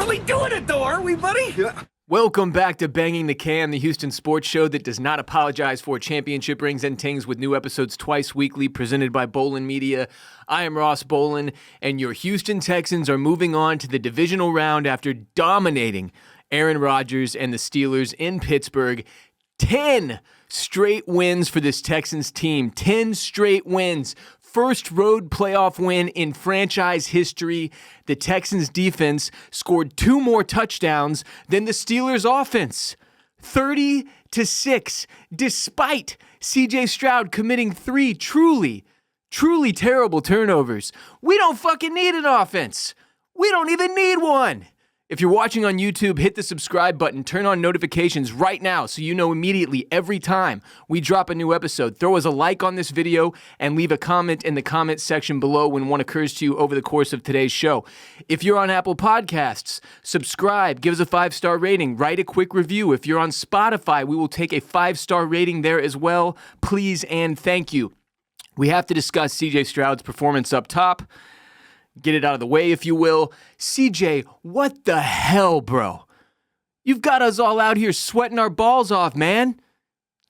really doing it though, aren't we, buddy? Yeah. Welcome back to Banging the Can, the Houston sports show that does not apologize for championship rings and tings, with new episodes twice weekly, presented by Bolen Media. I am Ross Bolen, and your Houston Texans are moving on to the Divisional Round after dominating Aaron Rodgers and the Steelers in Pittsburgh. 10 straight wins for this Texans team. 10 straight wins. First road playoff win in franchise history. The Texans defense scored 2 more touchdowns than the Steelers offense. 30-6, despite CJ Stroud committing 3 truly terrible turnovers. We don't fucking need an offense. We don't even need one. If you're watching on YouTube, hit the subscribe button, turn on notifications right now so you know immediately every time we drop a new episode. Throw us a like on this video and leave a comment in the comment section below when one occurs to you over the course of today's show. If you're on Apple Podcasts, subscribe, give us a 5-star rating, write a quick review. If you're on Spotify, we will take a 5-star rating there as well. Please and thank you. We have to discuss CJ Stroud's performance up top. Get it out of the way, if you will. CJ, what the hell, bro? You've got us all out here sweating our balls off, man.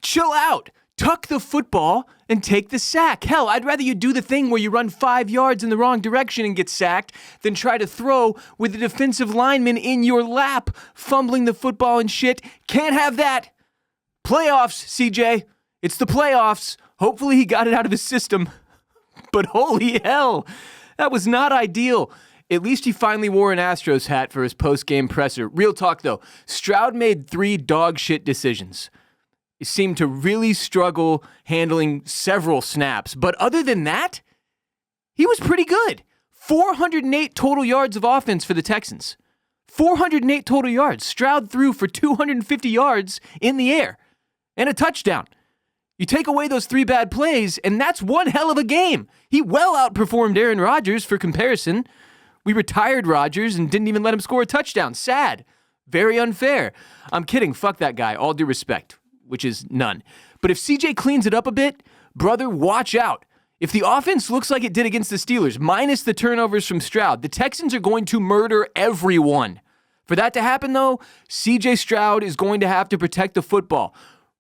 Chill out. Tuck the football and take the sack. Hell, I'd rather you do the thing where you run 5 yards in the wrong direction and get sacked than try to throw with the defensive lineman in your lap, fumbling the football and shit. Can't have that. Playoffs, CJ. It's the playoffs. Hopefully he got it out of his system. But holy hell. That was not ideal. At least he finally wore an Astros hat for his post-game presser. Real talk, though. Stroud made 3 dog shit decisions. He seemed to really struggle handling several snaps. But other than that, he was pretty good. 408 total yards of offense for the Texans. 408 total yards. Stroud threw for 250 yards in the air and a touchdown. You take away those 3 bad plays, and that's one hell of a game. He well outperformed Aaron Rodgers for comparison. We retired Rodgers and didn't even let him score a touchdown. Sad. Very unfair. I'm kidding. Fuck that guy. All due respect, which is none. But if CJ cleans it up a bit, brother, watch out. If the offense looks like it did against the Steelers, minus the turnovers from Stroud, the Texans are going to murder everyone. For that to happen, though, CJ Stroud is going to have to protect the football.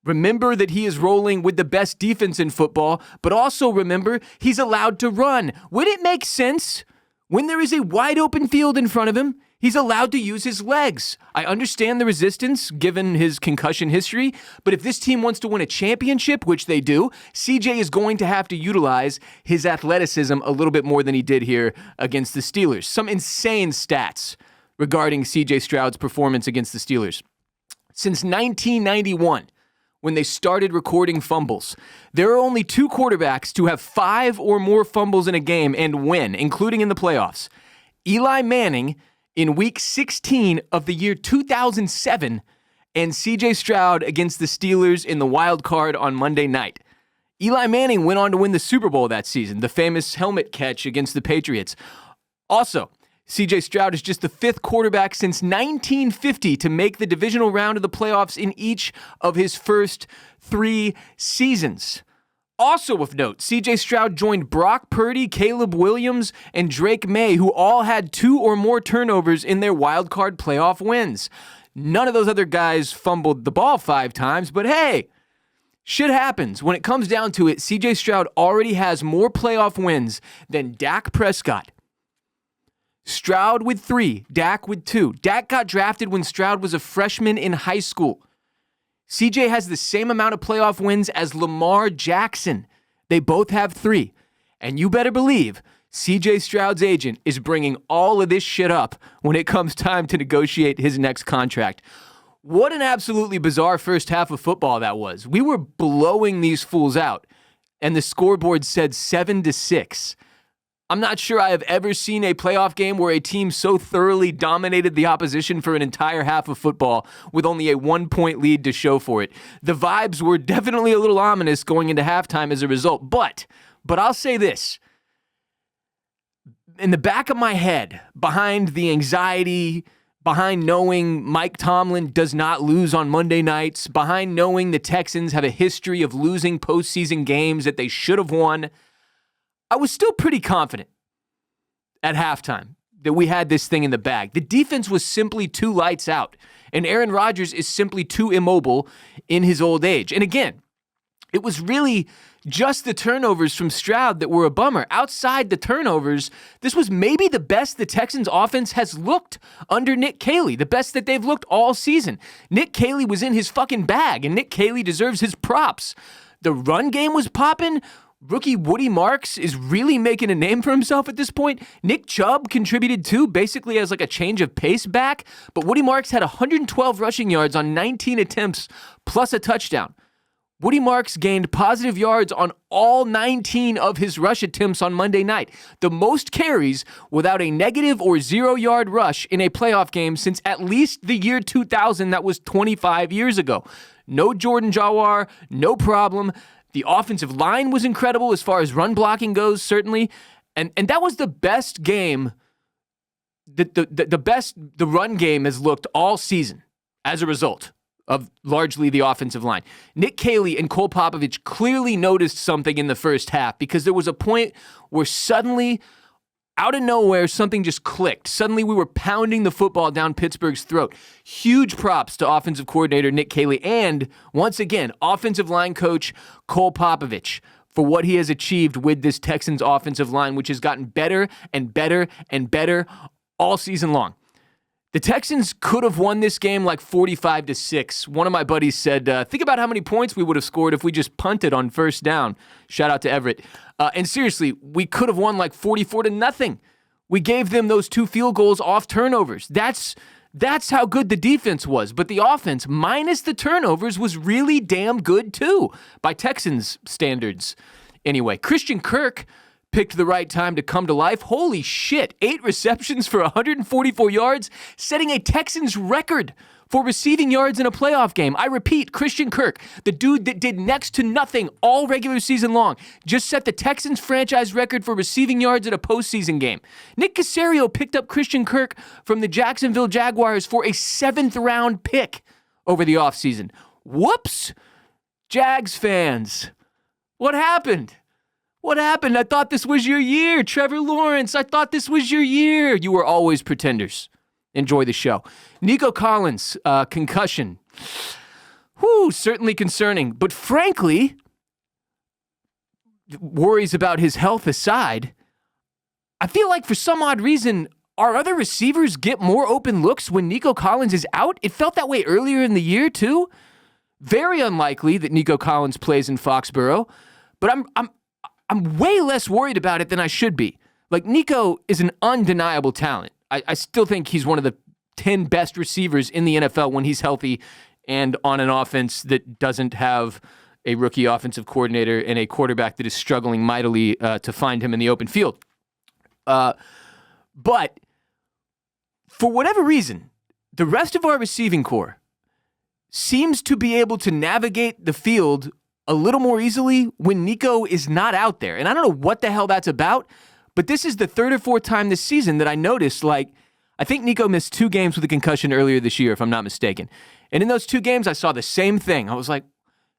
Remember that he is rolling with the best defense in football, but also remember he's allowed to run. Would it make sense when there is a wide open field in front of him, he's allowed to use his legs? I understand the resistance given his concussion history, but if this team wants to win a championship, which they do, CJ is going to have to utilize his athleticism a little bit more than he did here against the Steelers. Some insane stats regarding CJ Stroud's performance against the Steelers. Since 1991, when they started recording fumbles, there are only 2 quarterbacks to have 5 or more fumbles in a game and win, including in the playoffs. Eli Manning in Week 16 of the year 2007, and CJ Stroud against the Steelers in the wild card on Monday night. Eli Manning went on to win the Super Bowl that season, the famous helmet catch against the Patriots. Also, CJ Stroud is just the 5th quarterback since 1950 to make the divisional round of the playoffs in each of his first 3 seasons. Also of note, CJ Stroud joined Brock Purdy, Caleb Williams, and Drake May, who all had 2 or more turnovers in their wildcard playoff wins. None of those other guys fumbled the ball 5 times, but hey, shit happens. When it comes down to it, CJ Stroud already has more playoff wins than Dak Prescott. Stroud with 3, Dak with 2. Dak got drafted when Stroud was a freshman in high school. CJ has the same amount of playoff wins as Lamar Jackson. They both have 3. And you better believe CJ Stroud's agent is bringing all of this shit up when it comes time to negotiate his next contract. What an absolutely bizarre first half of football that was. We were blowing these fools out, and the scoreboard said 7-6. I'm not sure I have ever seen a playoff game where a team so thoroughly dominated the opposition for an entire half of football with only a 1-point lead to show for it. The vibes were definitely a little ominous going into halftime as a result. But I'll say this. In the back of my head, behind the anxiety, behind knowing Mike Tomlin does not lose on Monday nights, behind knowing the Texans have a history of losing postseason games that they should have won, I was still pretty confident at halftime that we had this thing in the bag. The defense was simply too lights out, and Aaron Rodgers is simply too immobile in his old age. And again, it was really just the turnovers from Stroud that were a bummer. Outside the turnovers, this was maybe the best the Texans offense has looked under Nick Caley, the best that they've looked all season. Nick Caley was in his fucking bag, and Nick Caley deserves his props. The run game was popping. Rookie Woody Marks is really making a name for himself at this point. Nick Chubb contributed too, basically as like a change of pace back, but Woody Marks had 112 rushing yards on 19 attempts plus a touchdown. Woody Marks gained positive yards on all 19 of his rush attempts on Monday night, the most carries without a negative or 0-yard rush in a playoff game since at least the year 2000, that was 25 years ago. No Jordan Jawar, no problem. The offensive line was incredible as far as run blocking goes, certainly, and that was the best game, the best the run game has looked all season as a result of largely the offensive line. Nick Caley and Cole Popovich clearly noticed something in the first half because there was a point where suddenly, out of nowhere, something just clicked. Suddenly we were pounding the football down Pittsburgh's throat. Huge props to offensive coordinator Nick Caley and, once again, offensive line coach Cole Popovich for what he has achieved with this Texans offensive line, which has gotten better and better and better all season long. The Texans could have won this game like 45-6. One of my buddies said, think about how many points we would have scored if we just punted on first down. Shout out to Everett. And seriously, we could have won like 44-0. We gave them those 2 field goals off turnovers. That's how good the defense was. But the offense, minus the turnovers, was really damn good too, by Texans standards. Anyway, Christian Kirk picked the right time to come to life. Holy shit, 8 receptions for 144 yards, setting a Texans record for receiving yards in a playoff game. I repeat, Christian Kirk, the dude that did next to nothing all regular season long, just set the Texans franchise record for receiving yards in a postseason game. Nick Caserio picked up Christian Kirk from the Jacksonville Jaguars for a 7th-round pick over the offseason. Whoops! Jags fans, what happened? What happened? I thought this was your year. Trevor Lawrence, I thought this was your year. You were always pretenders. Enjoy the show. Nico Collins, concussion. Certainly concerning. But frankly, worries about his health aside, I feel like for some odd reason, our other receivers get more open looks when Nico Collins is out. It felt that way earlier in the year, too. Very unlikely that Nico Collins plays in Foxborough, but I'm way less worried about it than I should be. Like, Nico is an undeniable talent. I still think he's one of the 10 best receivers in the NFL when he's healthy and on an offense that doesn't have a rookie offensive coordinator and a quarterback that is struggling mightily to find him in the open field. But for whatever reason, the rest of our receiving core seems to be able to navigate the field a little more easily when Nico is not out there. And I don't know what the hell that's about, but this is the 3rd or 4th time this season that I noticed, like, I think Nico missed 2 games with a concussion earlier this year, if I'm not mistaken. And in those 2 games, I saw the same thing. I was like,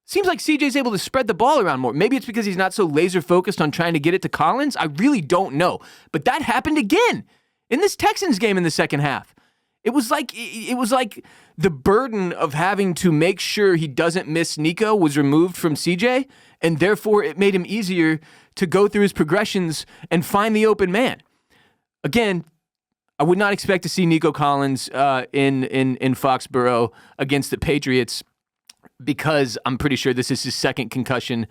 seems like CJ's able to spread the ball around more. Maybe it's because he's not so laser focused on trying to get it to Collins. I really don't know. But that happened again in this Texans game in the second half. It was like the burden of having to make sure he doesn't miss Nico was removed from CJ, and therefore it made him easier to go through his progressions and find the open man. Again, I would not expect to see Nico Collins in Foxborough against the Patriots because I'm pretty sure this is his 2nd concussion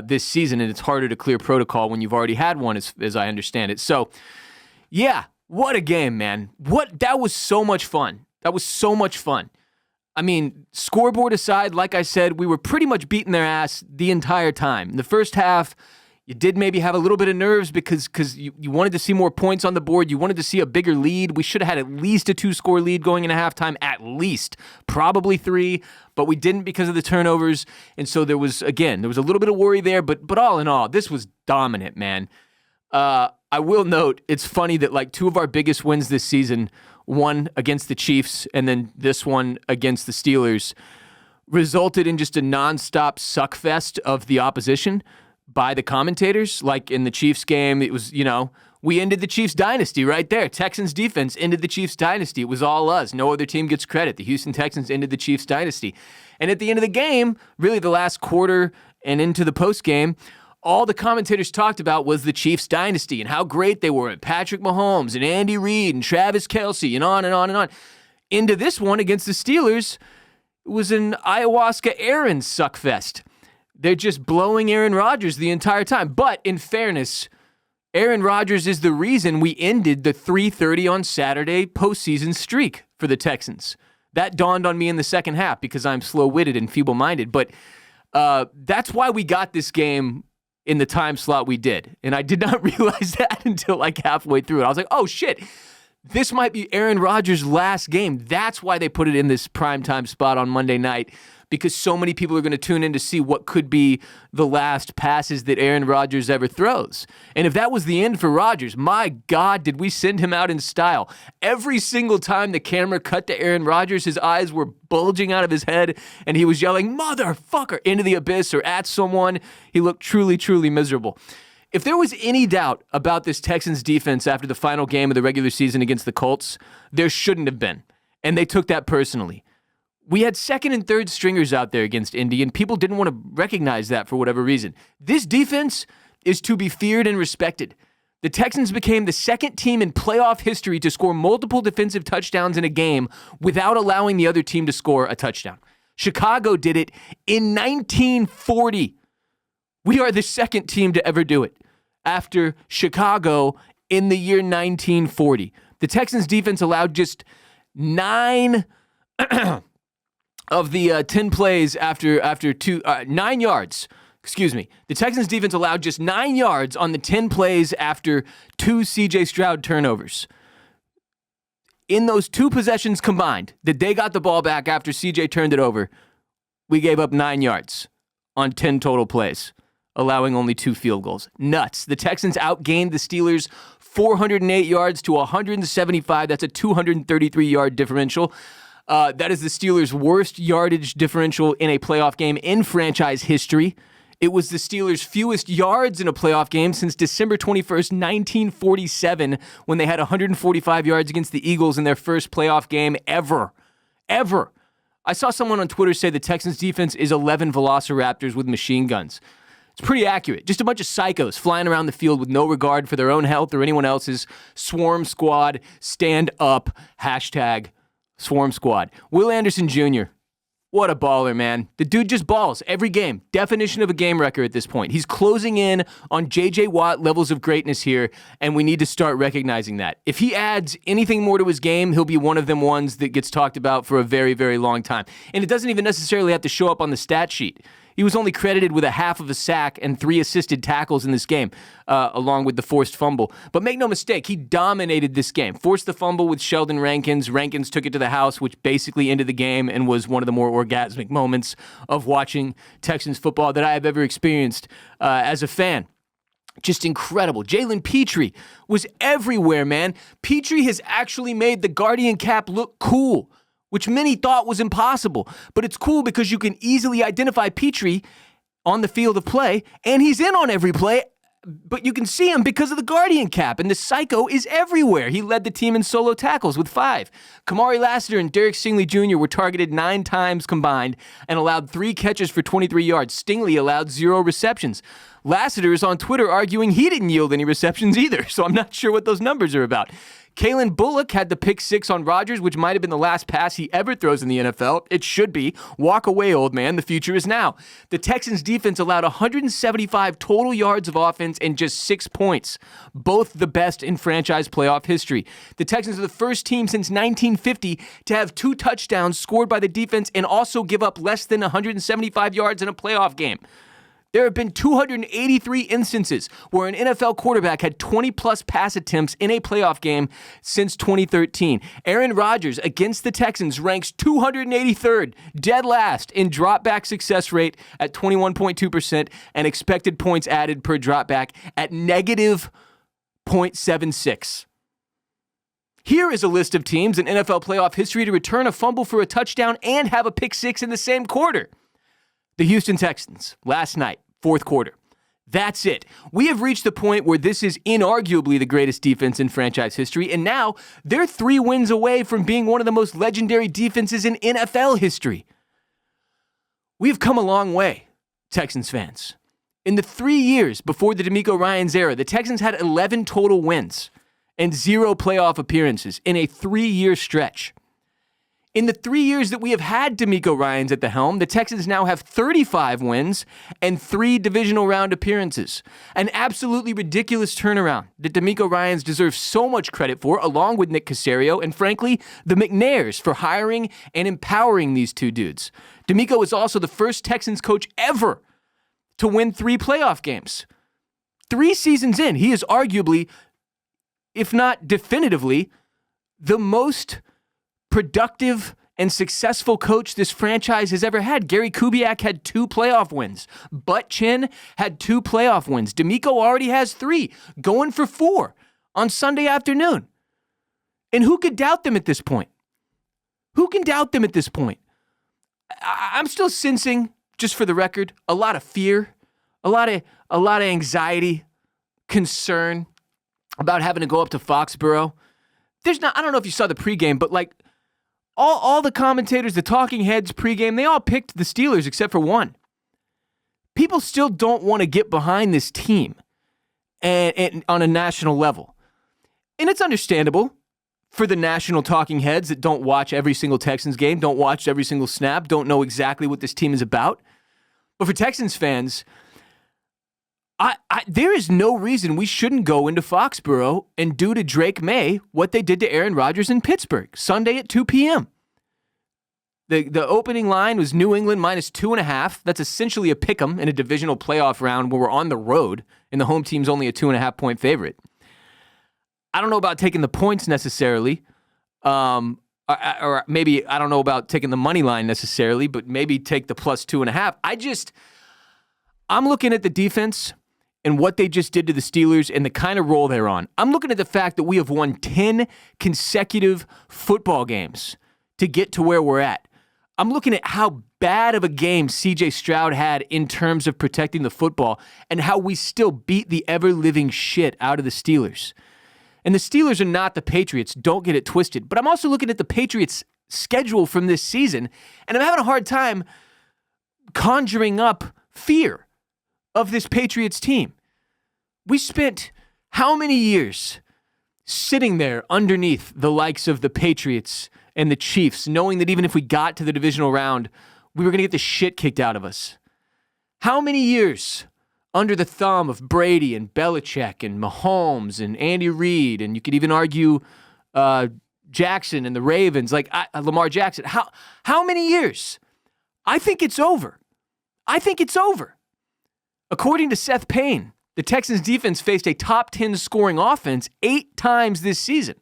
this season, and it's harder to clear protocol when you've already had one, as I understand it. So, yeah. What a game, man. That was so much fun. That was so much fun. I mean, scoreboard aside, like I said, we were pretty much beating their ass the entire time. In the first half, you did maybe have a little bit of nerves because you wanted to see more points on the board. You wanted to see a bigger lead. We should have had at least a 2-score lead going into halftime, at least. Probably 3, but we didn't because of the turnovers. And so there was a little bit of worry there, but all in all, this was dominant, man. I will note, it's funny that like 2 of our biggest wins this season, one against the Chiefs and then this one against the Steelers, resulted in just a nonstop suckfest of the opposition by the commentators. Like in the Chiefs game, it was, We ended the Chiefs dynasty right there. Texans defense ended the Chiefs dynasty. It was all us. No other team gets credit. The Houston Texans ended the Chiefs dynasty. And at the end of the game, really the last quarter and into the postgame, all the commentators talked about was the Chiefs dynasty and how great they were, and Patrick Mahomes and Andy Reid and Travis Kelce and on and on and on. Into this one against the Steelers, it was an ayahuasca Aaron suckfest. They're just blowing Aaron Rodgers the entire time. But in fairness, Aaron Rodgers is the reason we ended the 3:30 on Saturday postseason streak for the Texans. That dawned on me in the second half because I'm slow-witted and feeble-minded. But that's why we got this game in the time slot we did. And I did not realize that until like halfway through it. I was like, oh, shit, this might be Aaron Rodgers' last game. That's why they put it in this primetime spot on Monday night, because so many people are going to tune in to see what could be the last passes that Aaron Rodgers ever throws. And if that was the end for Rodgers, my God, did we send him out in style. Every single time the camera cut to Aaron Rodgers, his eyes were bulging out of his head, and he was yelling, motherfucker, into the abyss or at someone. He looked truly, truly miserable. If there was any doubt about this Texans defense after the final game of the regular season against the Colts, there shouldn't have been. And they took that personally. We had second and third stringers out there against Indy, and people didn't want to recognize that for whatever reason. This defense is to be feared and respected. The Texans became the second team in playoff history to score multiple defensive touchdowns in a game without allowing the other team to score a touchdown. Chicago did it in 1940. We are the second team to ever do it after Chicago in the year 1940. The Texans defense allowed just 9 of the 10 plays after 9 yards. Excuse me. The Texans defense allowed just 9 yards on the 10 plays after 2 CJ Stroud turnovers. In those 2 possessions combined, that they got the ball back after CJ turned it over, we gave up 9 yards on 10 total plays, allowing only 2 field goals. Nuts. The Texans outgained the Steelers 408 yards to 175. That's a 233-yard differential. That is the Steelers' worst yardage differential in a playoff game in franchise history. It was the Steelers' fewest yards in a playoff game since December 21st, 1947, when they had 145 yards against the Eagles in their first playoff game ever. Ever. I saw someone on Twitter say the Texans' defense is 11 velociraptors with machine guns. It's pretty accurate. Just a bunch of psychos flying around the field with no regard for their own health or anyone else's. Swarm squad, stand up, hashtag Swarm Squad. Will Anderson Jr., what a baller, man. The dude just balls every game. Definition of a game wrecker at this point. He's closing in on J.J. Watt levels of greatness here, and we need to start recognizing that. If he adds anything more to his game, he'll be one of them ones that gets talked about for a very, very long time. And it doesn't even necessarily have to show up on the stat sheet. He was only credited with a half of a sack and 3 assisted tackles in this game, along with the forced fumble. But make no mistake, he dominated this game. Forced the fumble with Sheldon Rankins. Rankins took it to the house, which basically ended the game and was one of the more orgasmic moments of watching Texans football that I have ever experienced as a fan. Just incredible. Jalen Petrie was everywhere, man. Petrie has actually made the Guardian cap look cool, which many thought was impossible. But it's cool because you can easily identify Petrie on the field of play, and he's in on every play, but you can see him because of the Guardian cap, and the psycho is everywhere. He led the team in solo tackles with 5. Kamari Lassiter and Derek Stingley Jr. were targeted 9 times combined and allowed 3 catches for 23 yards. Stingley allowed 0 receptions. Lassiter is on Twitter arguing he didn't yield any receptions either, so I'm not sure what those numbers are about. Kalen Bullock had the pick 6 on Rodgers, which might have been the last pass he ever throws in the NFL. It should be. Walk away, old man. The future is now. The Texans defense allowed 175 total yards of offense and just 6 points, both the best in franchise playoff history. The Texans are the first team since 1950 to have 2 touchdowns scored by the defense and also give up less than 175 yards in a playoff game. There have been 283 instances where an NFL quarterback had 20-plus pass attempts in a playoff game since 2013. Aaron Rodgers against the Texans ranks 283rd, dead last in dropback success rate at 21.2% and expected points added per dropback at negative 0.76. Here is a list of teams in NFL playoff history to return a fumble for a touchdown and have a pick 6 in the same quarter. The Houston Texans, last night, 4th quarter. That's it. We have reached the point where this is inarguably the greatest defense in franchise history, and now they're 3 wins away from being one of the most legendary defenses in NFL history. We've come a long way, Texans fans. In the 3 years before the DeMeco Ryans era, the Texans had 11 total wins and 0 playoff appearances in a 3-year stretch. In the 3 years that we have had DeMeco Ryans at the helm, the Texans now have 35 wins and 3 divisional round appearances. An absolutely ridiculous turnaround that DeMeco Ryans deserves so much credit for, along with Nick Caserio and, frankly, the McNairs for hiring and empowering these 2 dudes. DeMeco is also the first Texans coach ever to win 3 playoff games. 3 seasons in, he is arguably, if not definitively, the most productive and successful coach this franchise has ever had. Gary Kubiak had 2 playoff wins. Butt Chin had 2 playoff wins. DeMeco already has 3, going for 4 on Sunday afternoon. And who could doubt them at this point? Who can doubt them at this point? I'm still sensing, just for the record, a lot of fear, a lot of anxiety, concern about having to go up to Foxborough. I don't know if you saw the pregame, but like, all the commentators, the talking heads pregame, they all picked the Steelers except for one. People still don't want to get behind this team and on a national level. And it's understandable for the national talking heads that don't watch every single Texans game, don't watch every single snap, don't know exactly what this team is about. But for Texans fans, there is no reason we shouldn't go into Foxborough and do to Drake May what they did to Aaron Rodgers in Pittsburgh, Sunday at 2 p.m. The opening line was New England minus 2.5. That's essentially a pick'em in a divisional playoff round where we're on the road and the home team's only a 2.5-point favorite. I don't know about taking the points necessarily, or maybe I don't know about taking the money line necessarily, but maybe take the plus 2.5. I'm looking at the defense and what they just did to the Steelers and the kind of role they're on. I'm looking at the fact that we have won 10 consecutive football games to get to where we're at. I'm looking at how bad of a game CJ Stroud had in terms of protecting the football and how we still beat the ever-living shit out of the Steelers. And the Steelers are not the Patriots, don't get it twisted. But I'm also looking at the Patriots' schedule from this season, and I'm having a hard time conjuring up fear of this Patriots team. We spent how many years sitting there underneath the likes of the Patriots and the Chiefs, knowing that even if we got to the divisional round, we were going to get the shit kicked out of us? How many years under the thumb of Brady and Belichick and Mahomes and Andy Reid, and you could even argue Jackson and the Ravens, like Lamar Jackson? How many years? I think it's over. According to Seth Payne, the Texans defense faced a top 10 scoring offense 8 times this season.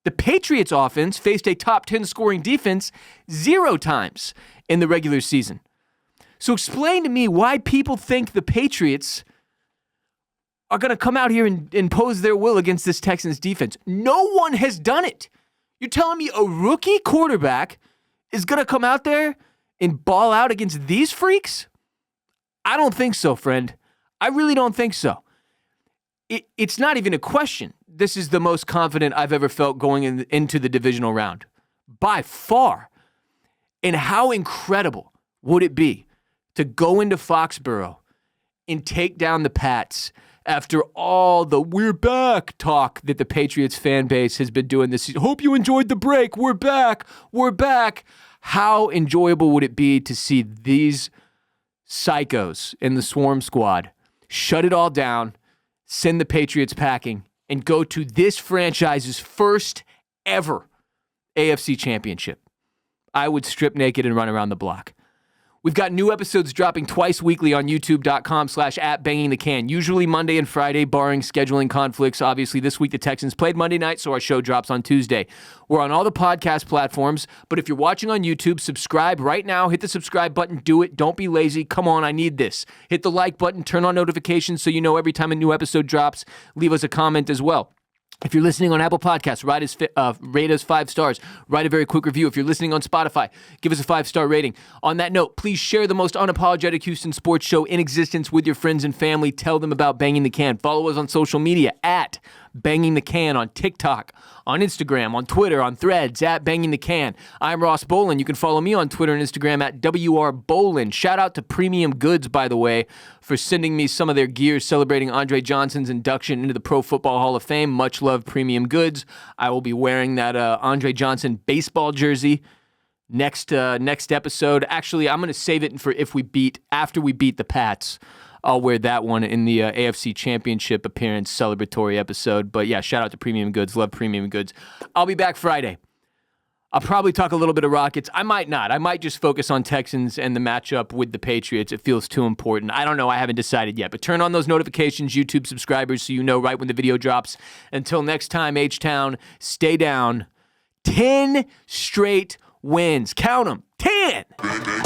The Patriots offense faced a top 10 scoring defense 0 times in the regular season. So explain to me why people think the Patriots are going to come out here and impose their will against this Texans defense. No one has done it. You're telling me a rookie quarterback is going to come out there and ball out against these freaks? I don't think so, friend. I really don't think so. It's not even a question. This is the most confident I've ever felt going into the divisional round. By far. And how incredible would it be to go into Foxborough and take down the Pats after all the "we're back" talk that the Patriots fan base has been doing this season? Hope you enjoyed the break. We're back. How enjoyable would it be to see these psychos in the Swarm Squad shut it all down, send the Patriots packing, and go to this franchise's first ever AFC championship? I would strip naked and run around the block. We've got new episodes dropping twice weekly on youtube.com/@bangingthecan, usually Monday and Friday, barring scheduling conflicts. Obviously, this week the Texans played Monday night, so our show drops on Tuesday. We're on all the podcast platforms, but if you're watching on YouTube, subscribe right now. Hit the subscribe button. Do it. Don't be lazy. Come on, I need this. Hit the like button. Turn on notifications so you know every time a new episode drops. Leave us a comment as well. If you're listening on Apple Podcasts, rate us 5 stars. Write a very quick review. If you're listening on Spotify, give us a 5-star rating. On that note, please share the most unapologetic Houston sports show in existence with your friends and family. Tell them about Banging the Can. Follow us on social media at Banging the Can on TikTok, on Instagram, on Twitter, on Threads, at Banging the Can. I'm Ross Bolen. You can follow me on Twitter and Instagram at WRBolen. Shout out to Premium Goods, by the way, for sending me some of their gear celebrating Andre Johnson's induction into the Pro Football Hall of Fame. Much love, Premium Goods. I will be wearing that Andre Johnson baseball jersey next episode. Actually, I'm going to save it for after we beat the Pats. I'll wear that one in the AFC Championship appearance celebratory episode. But yeah, shout out to Premium Goods. Love Premium Goods. I'll be back Friday. I'll probably talk a little bit of Rockets. I might not. I might just focus on Texans and the matchup with the Patriots. It feels too important. I don't know. I haven't decided yet. But turn on those notifications, YouTube subscribers, so you know right when the video drops. Until next time, H-Town, stay down. 10 straight wins. Count them. 10!